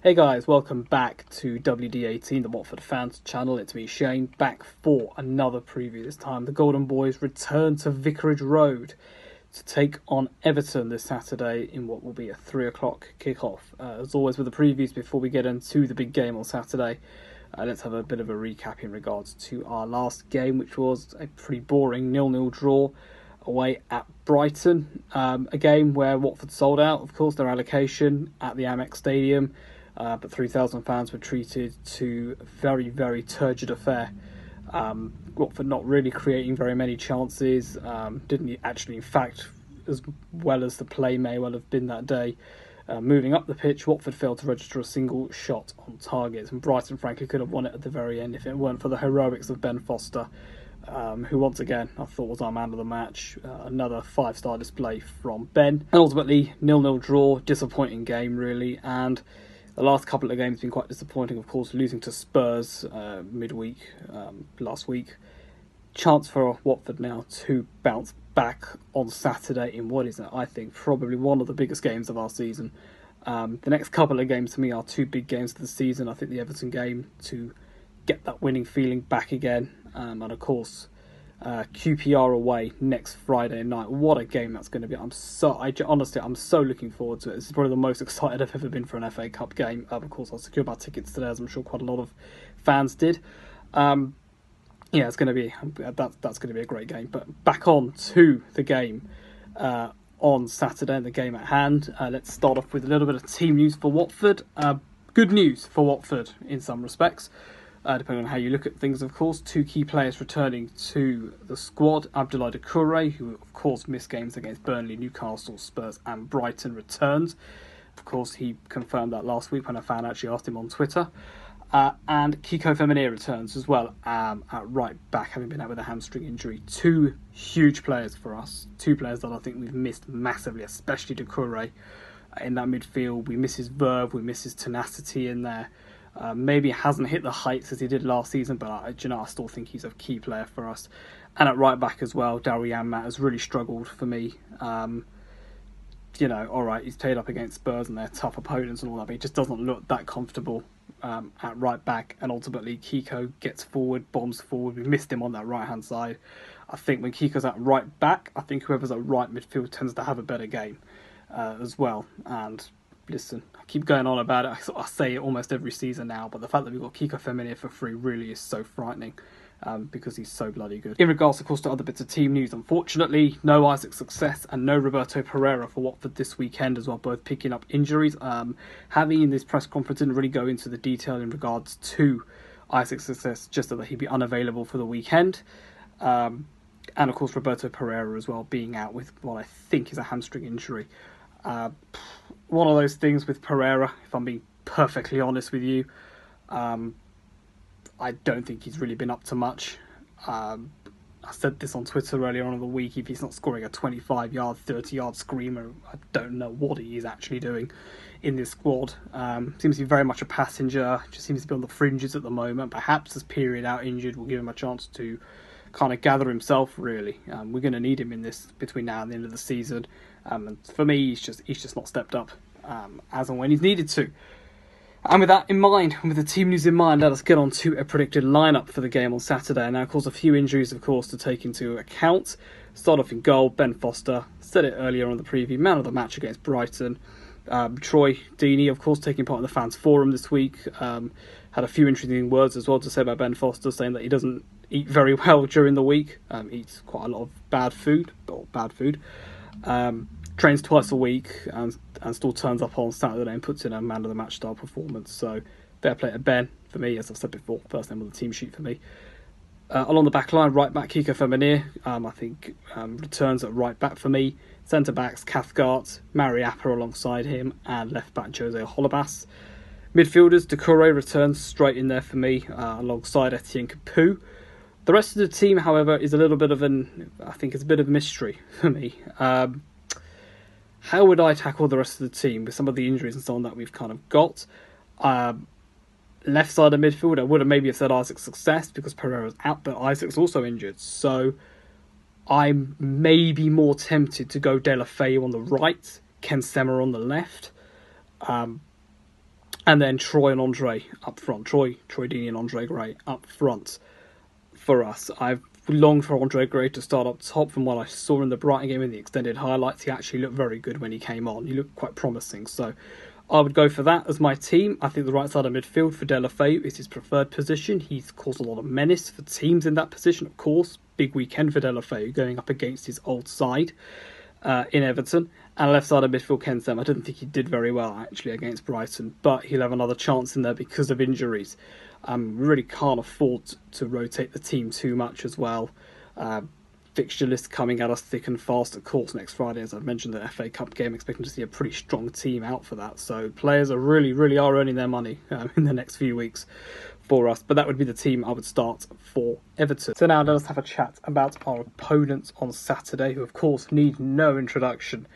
Hey guys, welcome back to WD18, the Watford fans channel. It's me, Shane, back for another preview. This time the Golden Boys return to Vicarage Road to take on Everton this Saturday in what will be a 3 o'clock kickoff. As always with the previews, before we get into the big game on Saturday, let's have a bit of a recap in regards to our last game, which was a pretty boring 0-0 draw away at Brighton. A game where Watford sold out, of course, their allocation at the Amex Stadium. But 3,000 fans were treated to a very, very turgid affair. Watford not really creating very many chances. Didn't actually, in fact, as well as the play may well have been that day. Moving up the pitch, Watford failed to register a single shot on target. And Brighton, frankly, could have won it at the very end if it weren't for the heroics of Ben Foster, who once again I thought was our man of the match. Another 5-star display from Ben. And ultimately, 0-0 draw, disappointing game really. And the last couple of games have been quite disappointing, of course, losing to Spurs midweek last week. Chance for Watford now to bounce back on Saturday in what is, I think, probably one of the biggest games of our season. The next couple of games to me are two big games of the season. I think the Everton game to get that winning feeling back again. And of course, QPR away next Friday night. What a game that's going to be. I'm so looking forward to it. This is probably the most excited I've ever been for an FA Cup game. Of course, I'll secure my tickets today, as I'm sure quite a lot of fans did. It's going to be that's going to be a great game. But back on to the game on Saturday and the game at hand. Let's start off with a little bit of team news for Watford. Good news for Watford in some respects. Depending on how you look at things, of course. Two key players returning to the squad. Abdoulaye Doucouré, who of course missed games against Burnley, Newcastle, Spurs and Brighton, returns. Of course, he confirmed that last week when a fan actually asked him on Twitter. And Kiko Feminier returns as well at right back, having been out with a hamstring injury. Two huge players for us. Two players that I think we've missed massively, especially Doucouré in that midfield. We miss his verve, we miss his tenacity in there. Maybe hasn't hit the heights as he did last season, but I still think he's a key player for us. And at right back as well, Darryl Janmaat has really struggled for me. Alright, he's played up against Spurs and they're tough opponents and all that, but he just doesn't look that comfortable at right back. And ultimately, Kiko gets forward, bombs forward. We missed him on that right-hand side. I think when Kiko's at right back, I think whoever's at right midfield tends to have a better game as well. And listen, I keep going on about it. I say it almost every season now, but the fact that we've got Kiko Feminier for free really is so frightening because he's so bloody good. In regards, of course, to other bits of team news, unfortunately, no Isaac Success and no Roberto Pereira for Watford this weekend as well, both picking up injuries. Javi in this press conference didn't really go into the detail in regards to Isaac Success, just that he'd be unavailable for the weekend. And of course, Roberto Pereira as well being out with what I think is a hamstring injury. One of those things with Pereira, if I'm being perfectly honest with you, I don't think he's really been up to much. I said this on Twitter earlier on in the week. If he's not scoring a 25-yard, 30-yard screamer, I don't know what he is actually doing in this squad. Seems to be very much a passenger. Just seems to be on the fringes at the moment. Perhaps as period out injured will give him a chance to kind of gather himself, really. We're going to need him in this between now and the end of the season. And for me, he's just not stepped up as and when he's needed to. And with that in mind, and with the team news in mind, let us get on to a predicted lineup for the game on Saturday. Now, of course, a few injuries, of course, to take into account. Start off in goal, Ben Foster. Said it earlier on the preview, man of the match against Brighton. Troy Deeney, of course, taking part in the fans forum this week. Had a few interesting words as well to say about Ben Foster, saying that he doesn't eat very well during the week. Eats quite a lot of bad food. Trains twice a week and still turns up on Saturday and puts in a man of the match style performance. So fair play to Ben for me, as I've said before, first name on the team sheet for me. Along the back line, right back Kiko Feminier, I think returns at right back for me. Centre backs Cathcart, Mariappa alongside him, and left back Jose Holebas. Midfielders, Doucouré returns straight in there for me, alongside Etienne Capoue. The rest of the team, however, is a little bit of it's a bit of a mystery for me. How would I tackle the rest of the team with some of the injuries and so on that we've kind of got? Left side of midfield, I would have maybe said Isaac's Success because Pereira's out, but Isaac's also injured. So I'm maybe more tempted to go De La Feu on the right, Ken Sema on the left. And then Troy and Andre up front. Troy Deeney and Andre Gray up front for us. I've longed for Andre Gray to start up top. From what I saw in the Brighton game in the extended highlights, he actually looked very good when he came on. He looked quite promising. So I would go for that as my team. I think the right side of midfield for Deulofeu is his preferred position. He's caused a lot of menace for teams in that position, of course. Big weekend for Deulofeu going up against his old side in Everton. And left side of midfield, Ken Sam. I didn't think he did very well, actually, against Brighton. But he'll have another chance in there because of injuries. Really can't afford to rotate the team too much as well. Fixture list coming at us thick and fast, of course, next Friday, as I've mentioned, the FA Cup game, expecting to see a pretty strong team out for that. So players are really earning their money in the next few weeks for us. But that would be the team I would start for Everton. So now let us have a chat about our opponents on Saturday, who of course need no introduction.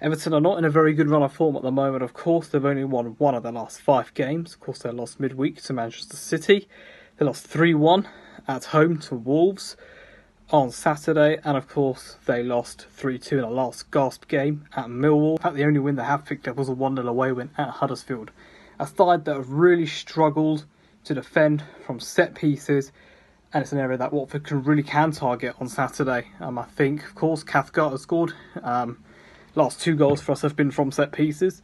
Everton are not in a very good run of form at the moment, of course. They've only won one of their last 5 games. Of course, they lost midweek to Manchester City. They lost 3-1 at home to Wolves on Saturday. And of course, they lost 3-2 in a last gasp game at Millwall. In fact, the only win they have picked up was a 1-0 away win at Huddersfield. A side that have really struggled to defend from set pieces. And it's an area that Watford can target on Saturday. I think, of course, Cathcart has scored. Last 2 goals for us have been from set pieces.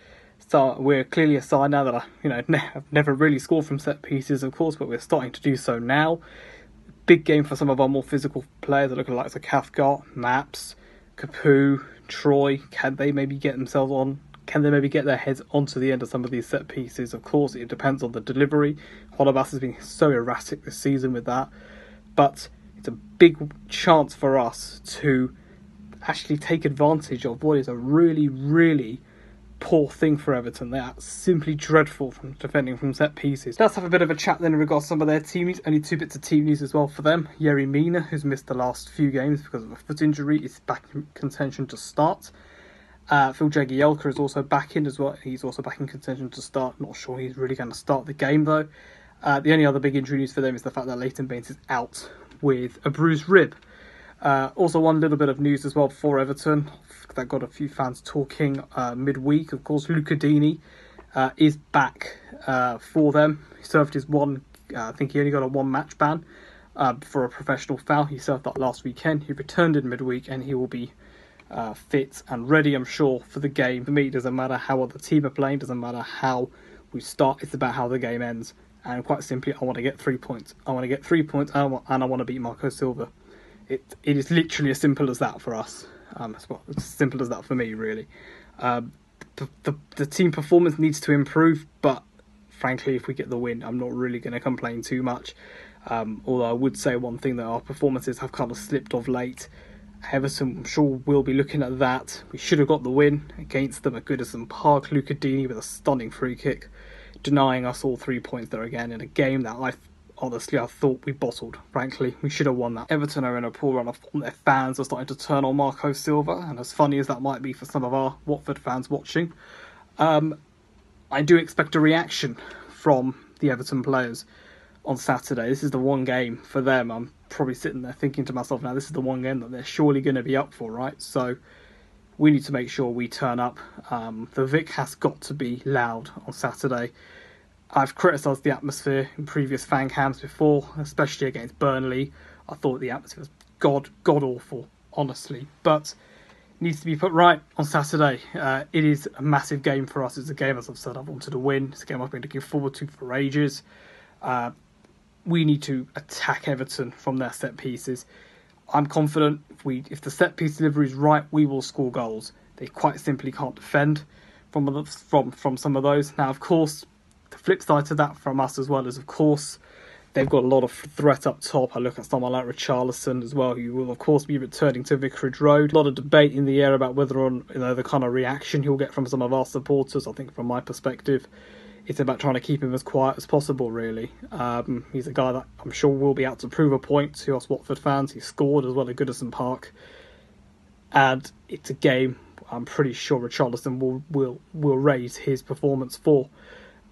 So we're clearly a side now that have never really scored from set pieces, of course, but we're starting to do so now. Big game for some of our more physical players that look like Cathcart, Maps, Capoue, Troy. Can they maybe get themselves on? Can they maybe get their heads onto the end of some of these set pieces? Of course, it depends on the delivery. Holebas has been so erratic this season with that. But it's a big chance for us to actually take advantage of what is a really poor thing for Everton. They are simply dreadful from defending from set pieces. Let's have a bit of a chat then in regards to some of their team news. Only 2 bits of team news as well for them. Yerry Mina, who's missed the last few games because of a foot injury, is back in contention to start. Phil Jagielka is also back in as well. He's also back in contention to start. Not sure he's really going to start the game though. The only other big injury news for them is the fact that Leighton Baines is out with a bruised rib. Also, one little bit of news as well for Everton that got a few fans talking midweek. Of course, Luca Dini is back for them. He served his I think he only got a 1-match ban for a professional foul. He served that last weekend. He returned in midweek and he will be fit and ready, I'm sure, for the game. For me, it doesn't matter how other team are playing, doesn't matter how we start, it's about how the game ends. And quite simply, I want to get 3 points. I want to get 3 points and I want to beat Marco Silva. It is literally as simple as that for us. It's as simple as that for me, really. The team performance needs to improve, but frankly, if we get the win, I'm not really going to complain too much. Although I would say one thing, that our performances have kind of slipped of late. Everton, I'm sure, will be looking at that. We should have got the win against them at Goodison Park. Luca Dini with a stunning free kick, denying us all 3 points there again in a game that I thought we bottled. Frankly, we should have won that. Everton are in a poor run of form. Their fans are starting to turn on Marco Silva, and as funny as that might be for some of our Watford fans watching, I do expect a reaction from the Everton players on Saturday. This is the one game for them. I'm probably sitting there thinking to myself, now this is the one game that they're surely going to be up for, right? So we need to make sure we turn up. The Vic has got to be loud on Saturday. I've criticised the atmosphere in previous fan cams before, especially against Burnley. I thought the atmosphere was god awful, honestly. But it needs to be put right on Saturday. It is a massive game for us. It's a game, as I've said, I've wanted to win. It's a game I've been looking forward to for ages. We need to attack Everton from their set pieces. I'm confident if the set piece delivery is right, we will score goals. They quite simply can't defend from some of those. Now, of course, the flip side to that from us as well is, of course, they've got a lot of threat up top. I look at someone like Richarlison as well, who will, of course, be returning to Vicarage Road. A lot of debate in the air about whether or not, the kind of reaction he'll get from some of our supporters. I think from my perspective, it's about trying to keep him as quiet as possible, really. He's a guy that I'm sure will be out to prove a point to us Watford fans. He scored as well at Goodison Park. And it's a game I'm pretty sure Richarlison will raise his performance for.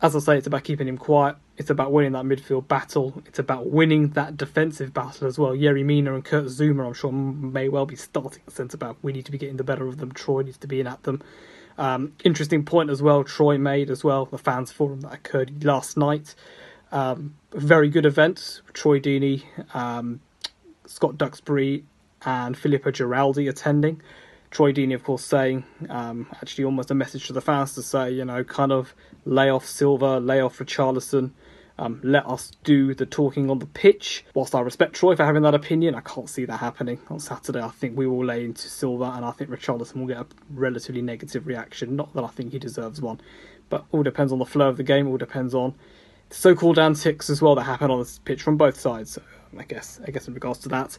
As I say, it's about keeping him quiet. It's about winning that midfield battle. It's about winning that defensive battle as well. Yerry Mina and Kurt Zouma, I'm sure, may well be starting at centre-back. We need to be getting the better of them. Troy needs to be in at them. Interesting point as well, Troy made as well, the fans forum that occurred last night. Very good event. Troy Deeney, Scott Duxbury and Filippo Giraldi attending. Troy Deeney, of course, saying, actually almost a message to the fans to say, kind of lay off Silva, lay off Richarlison, let us do the talking on the pitch. Whilst I respect Troy for having that opinion, I can't see that happening on Saturday. I think we will lay into Silva, and I think Richarlison will get a relatively negative reaction. Not that I think he deserves one, but all depends on the flow of the game. All depends on the so-called antics as well that happen on the pitch from both sides. So I guess in regards to that,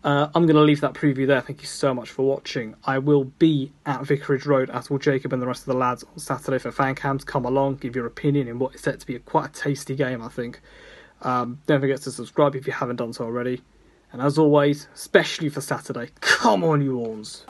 I'm going to leave that preview there. Thank you so much for watching. I will be at Vicarage Road, as will Jacob and the rest of the lads, on Saturday for fan cams. Come along, give your opinion in what is set to be quite a tasty game, I think. Don't forget to subscribe if you haven't done so already. And as always, especially for Saturday, come on you Orns.